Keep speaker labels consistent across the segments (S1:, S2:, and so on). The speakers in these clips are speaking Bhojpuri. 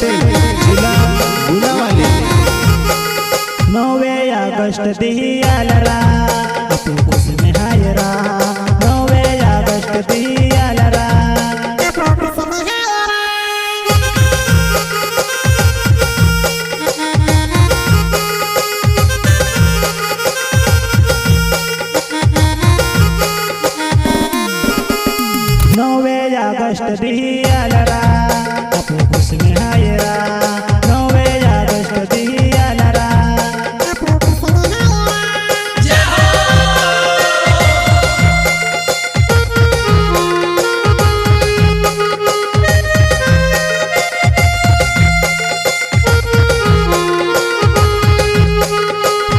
S1: पटेल जिला गुलावाले 9 अगस्त दियालरा अपू खुश में हायरा 9 अगस्त दियालरा अगस्त दियालरा अपू खुश में हायरा 9 अगस्त दियालरा अपू खुश में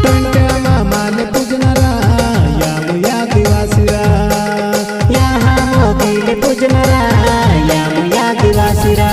S1: टंट्या मामाने पूजनारा यामुया दिवासिरा यहाँ मोगीले पूजनारा यामुया दिवासिरा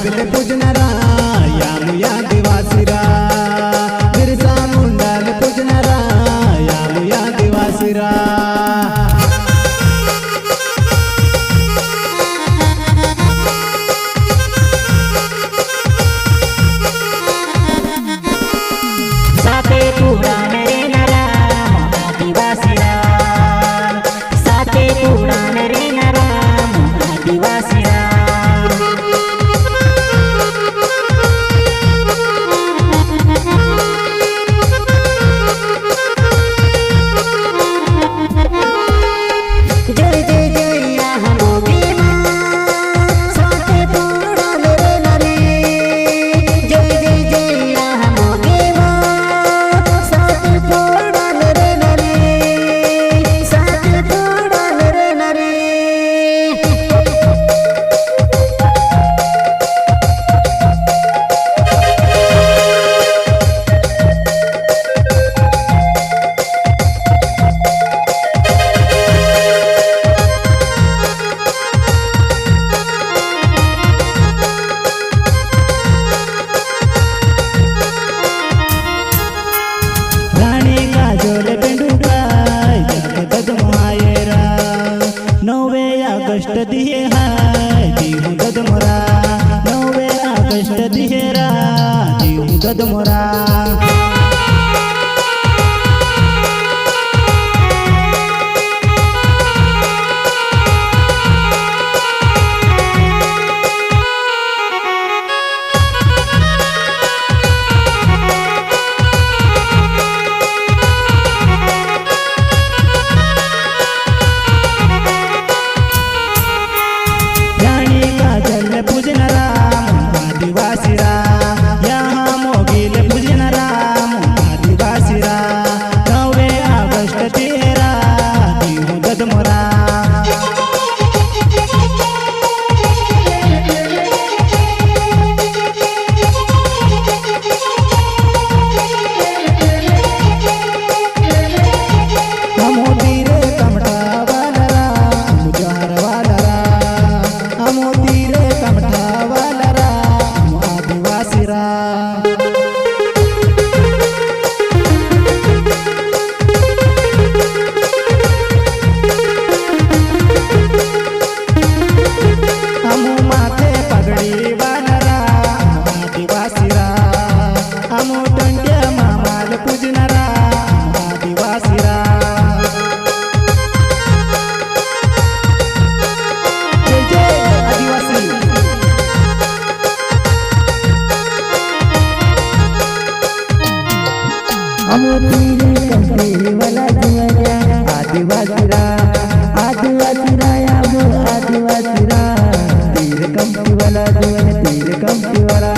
S1: ले पूजनारा यामुया दिवासिरा बिरसा मुंडा ले पूजनारा यामुया दिवासिरा साथे पुराण रे नरा दिवासिरा साथे पुराण रे नरा दिवासिरा अगस्त दिए हाय दीहू ददमोरा 9 अगस्त दिहेरा दीहू ददमोरा पूजनारा दिवासिरा यहाँ मोगीले पूजनारा दिवासिरा 9 अगस्त तेरा दीहू ददमोरा आदिवासीरा आदिवासीरा यामो आदिवासीरा तीर कंपी वाला जुवन तीर कंपी वाला